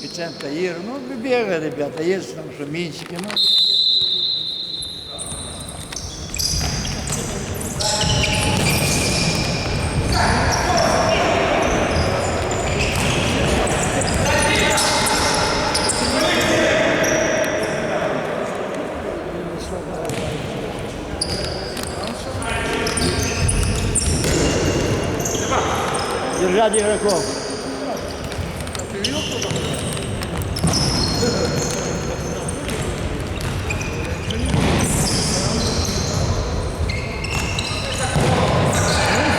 Виценко, Ира, ну, бегай, ребята, есть там шуминчики, ну. Держать игроков.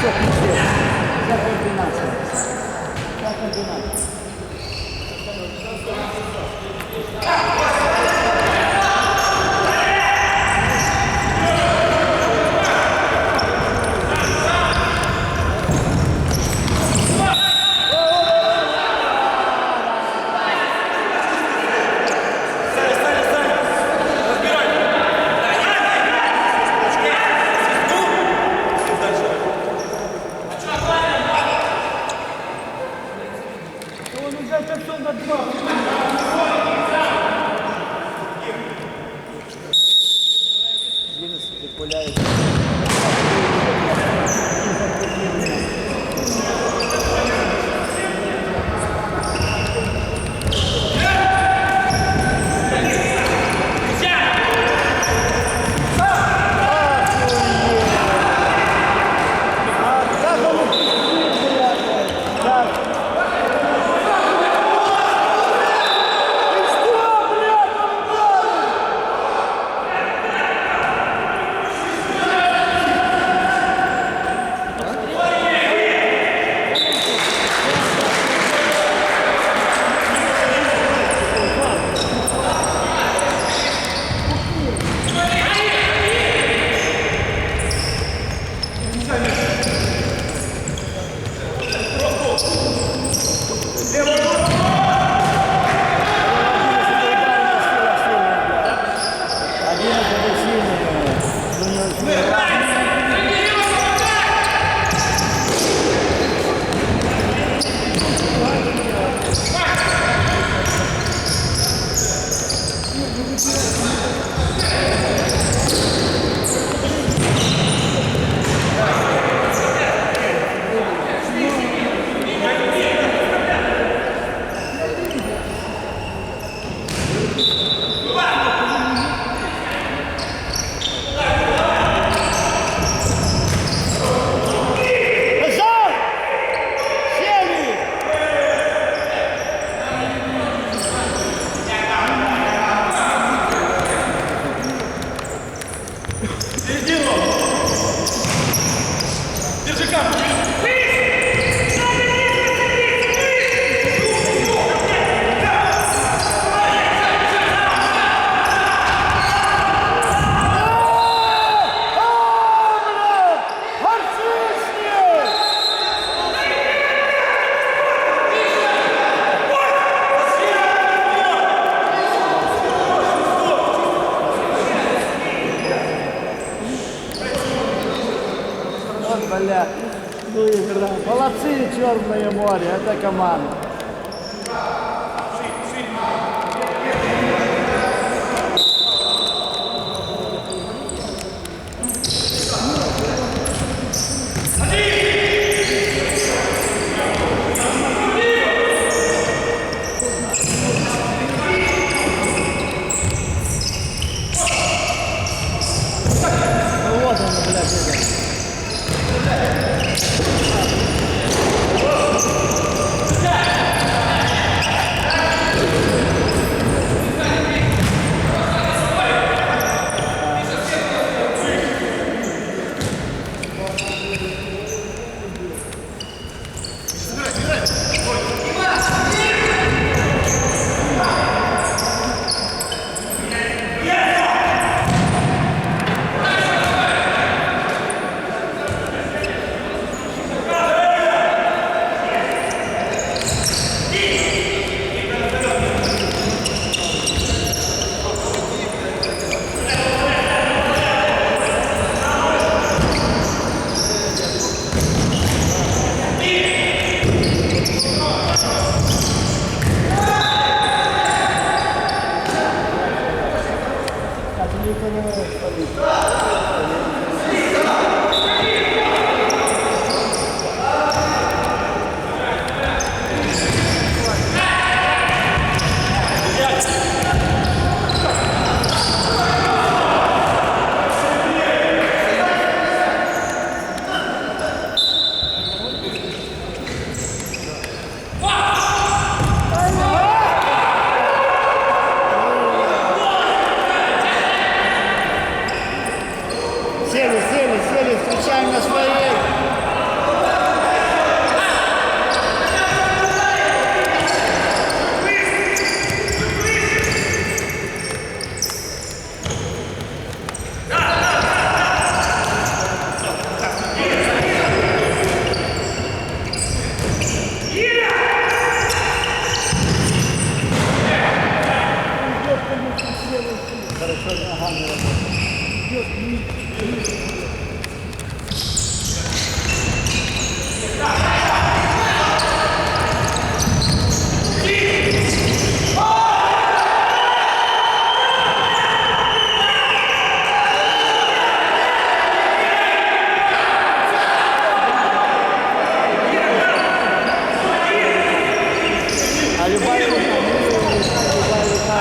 Вся комбинация. Вся комбинация. Бля, ну игра. Молодцы, Черное море, это команда. Ну вот он, блядь, Yeah. Играем на своей. А любая рука, любая рука.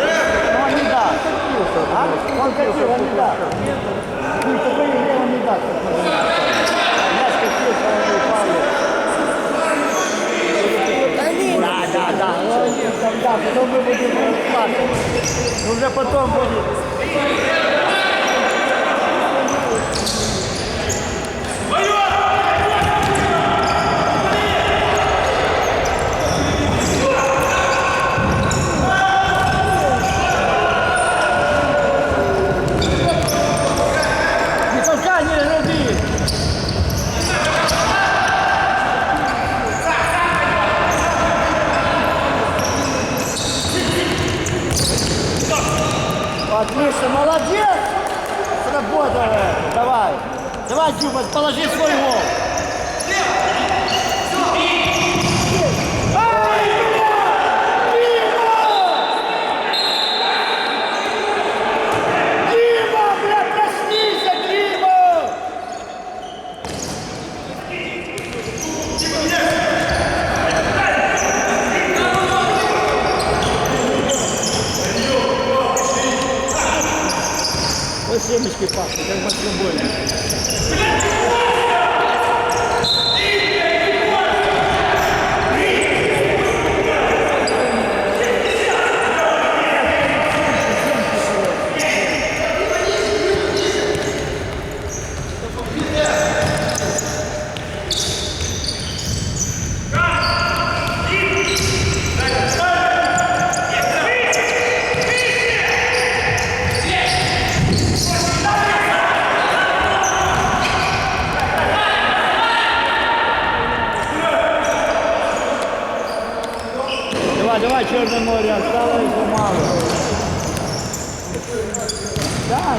Ну, он не даст. А? Он катил, он не даст. Ну, в такой игре он не даст. Я скатился, он не упал. Да. Да, потом мы будем плакать. Уже потом будет. Отлично, молодец! Сработало! Давай! Давай, Дюба, положи свой гол! Дима, блядь, проснись, Дима! Ой, семечки пахнут, как баскетбольные. Давай, Черное море, осталось мало. Да,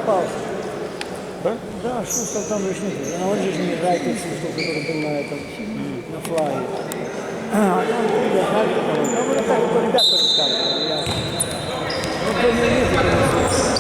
попался. Да? Да, Шустер там же не был. Он же не играет тот Шустер, который был на этом, на флаге. А он придет, Харьков. Ну, вот так вот ребята рассказывали. Вот до него нет этого.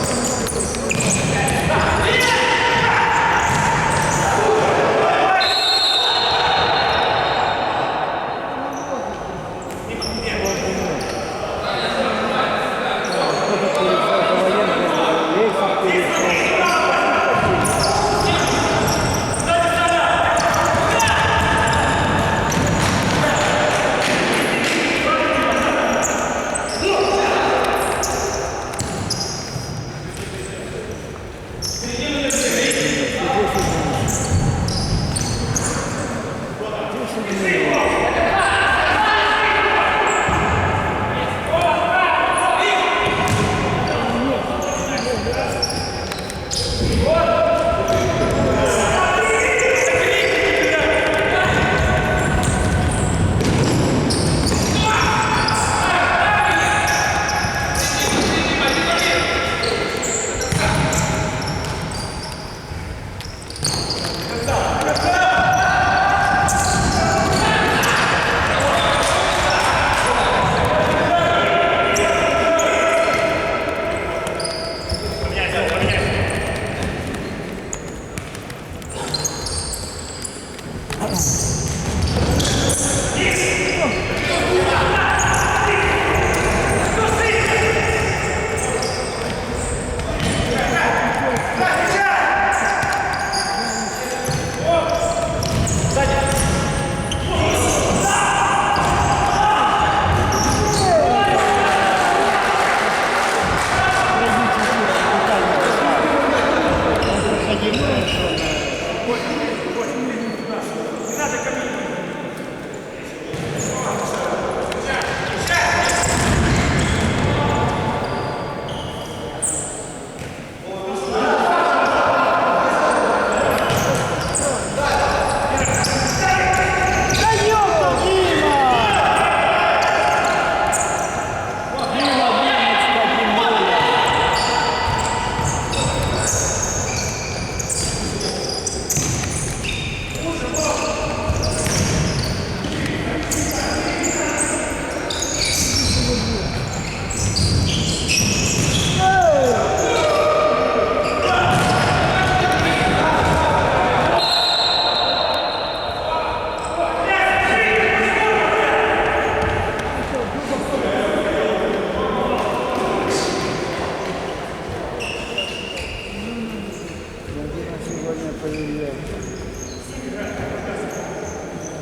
Проверяю.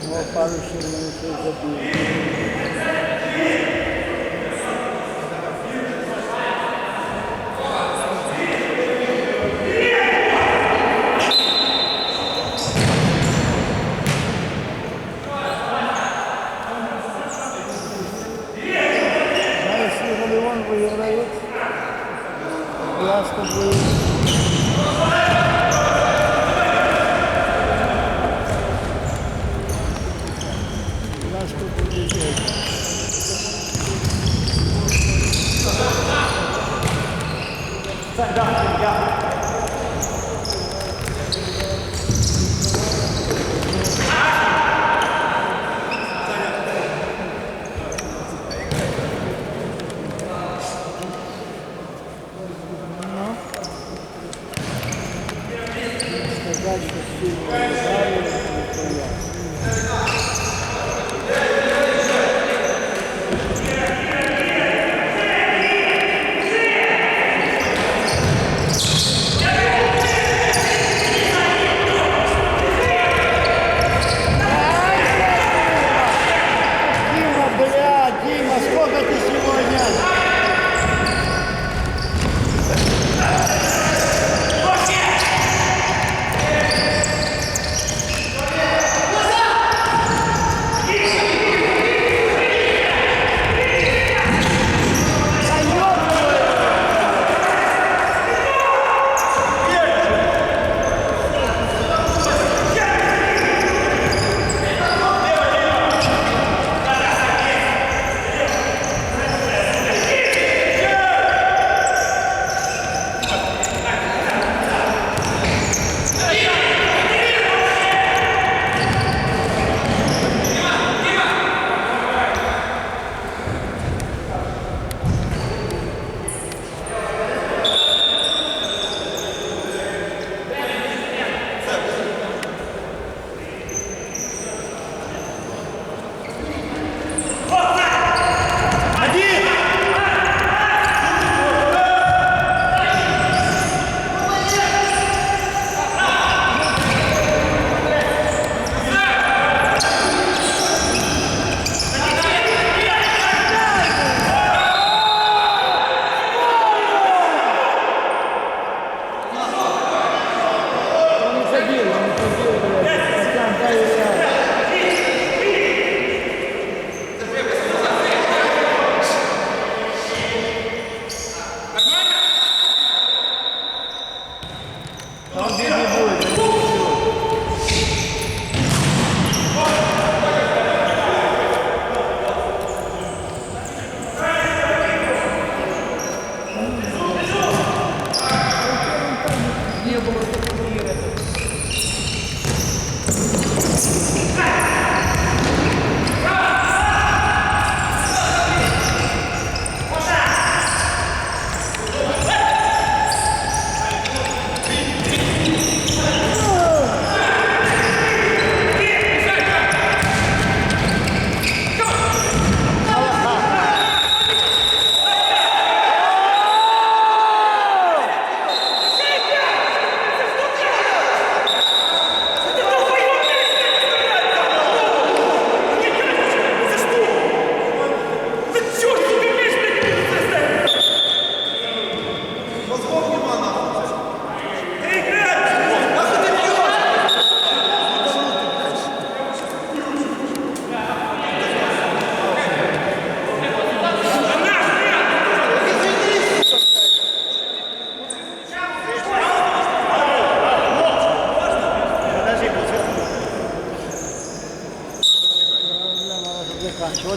Ну, пару минут забил. Если Галеон выиграет, Глазко будет.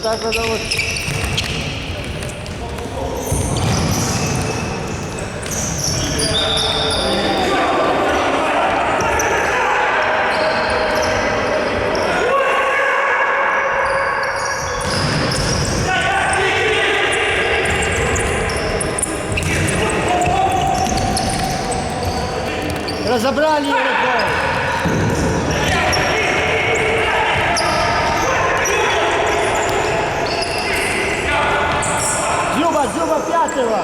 так надо вот. Разобрали игроков. Дзюба пятого.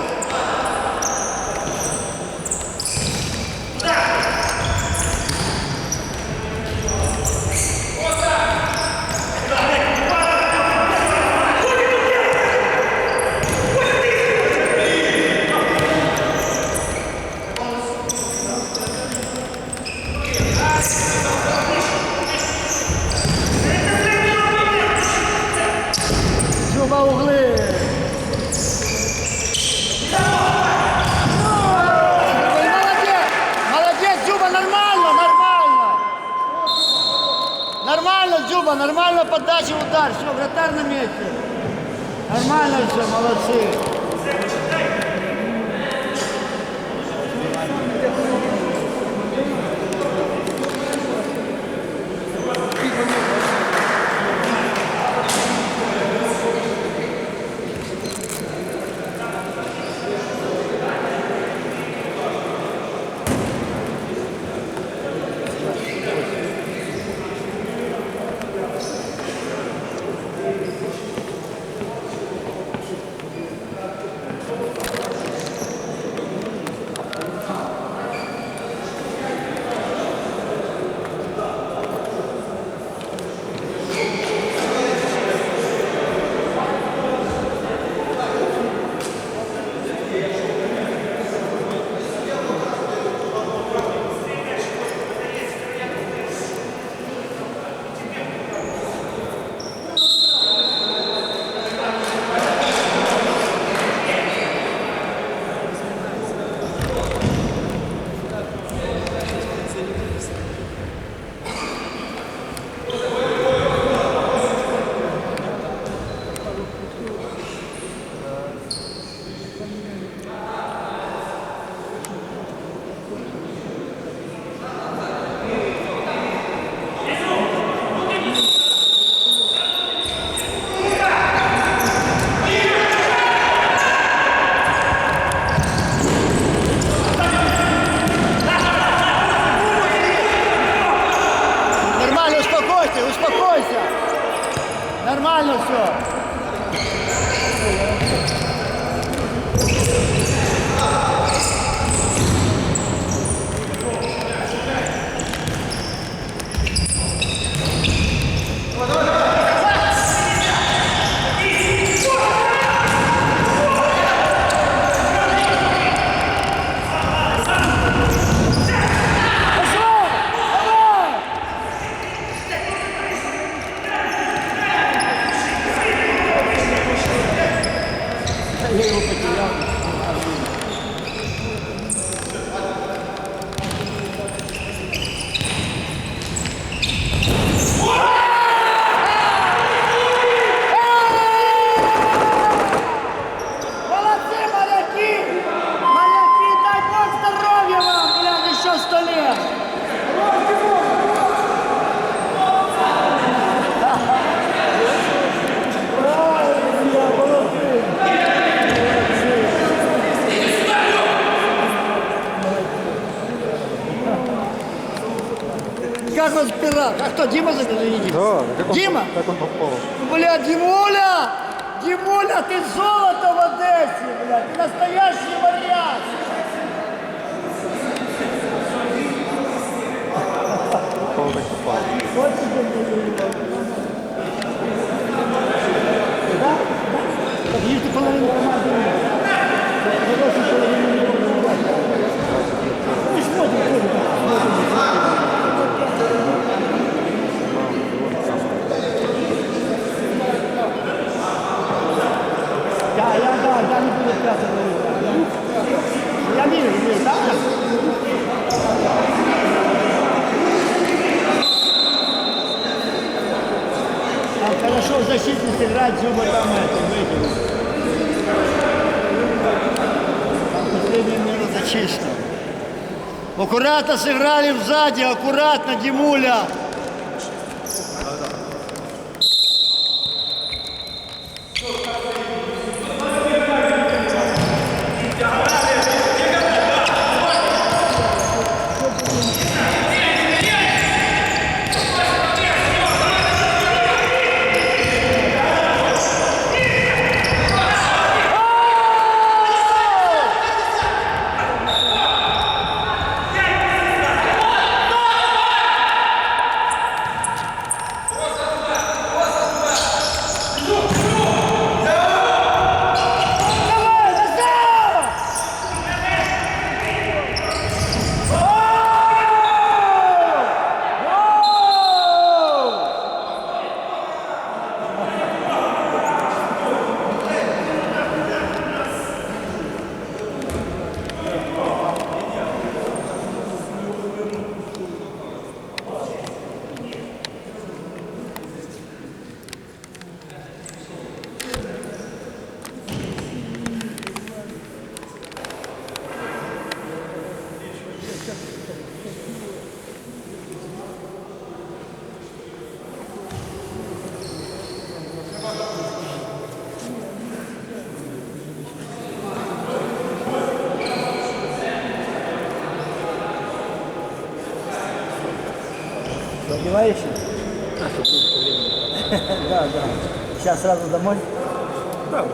Дзюба угли. Нормально, Дзюба, нормально подача, удар, все, вратарь на месте. Нормально все, молодцы. Успокойся. Нормально все. Я его потерял. Молодцы, моряки! Моряки, дай Бог здоровья вам, блядь, еще 100 лет! Как он спирал? А кто, Дима заговорил? Да, Дима? Как он попал? Бля, Димуля! Димуля, ты золото в Одессе, бля! Ты настоящий моряк! Попал, так попал. Вот тебе, да? Видишь, ты половину команды не было. Хорошую половину не было. Мы смотрим, Да, не будет пятого. Я вижу, да? Там хорошо защитник играть, чтобы там это выкинуть. Последняя минута чисто. Аккуратно сыграли сзади, аккуратно, Димуля. Одеваешься? Да, да. Сейчас сразу домой? Да.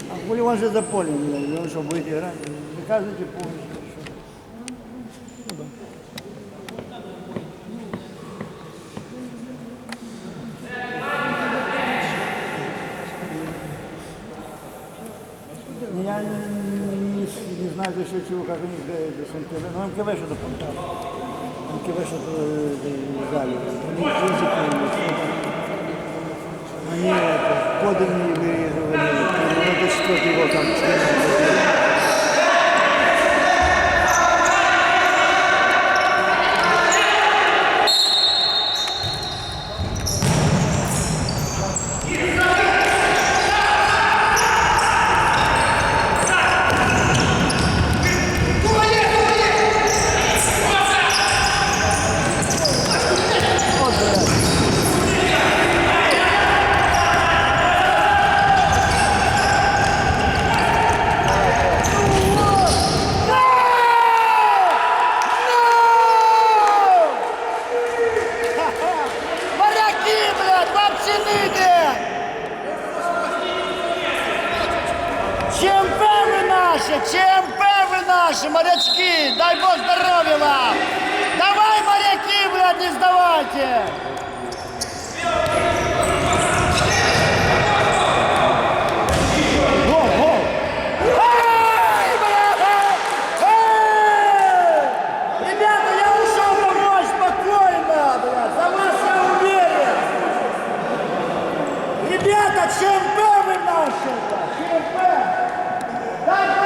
А хули он же за полем, он что, будет играть? Заказывайте полностью. Я не знаю, за счет чего, как они играют с МКВ. Но МКВ что-то понтал. МКВ что-то дали. Они физики, они это, годы не выигрывали. Это четвертый год там. ЧМП вы наши, морячки! Дай Бог здоровья вам! Давай, моряки, блядь, не сдавайте! Гол, гол! Эй, блядь! Эй! Ребята, я ушел помочь, спокойно, блядь! За вас я уверен! Ребята, ЧМП вы наши, блядь! ЧМП! Дай Бог!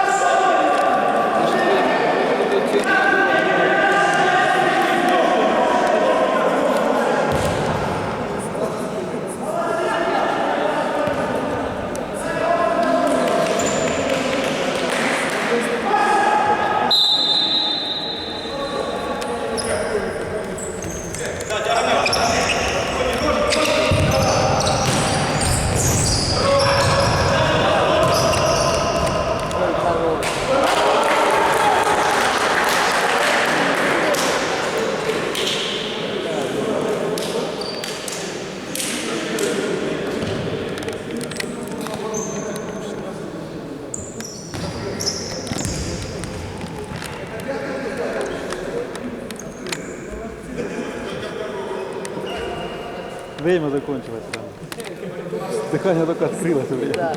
Время закончилось. Дыхание только открылось. Да.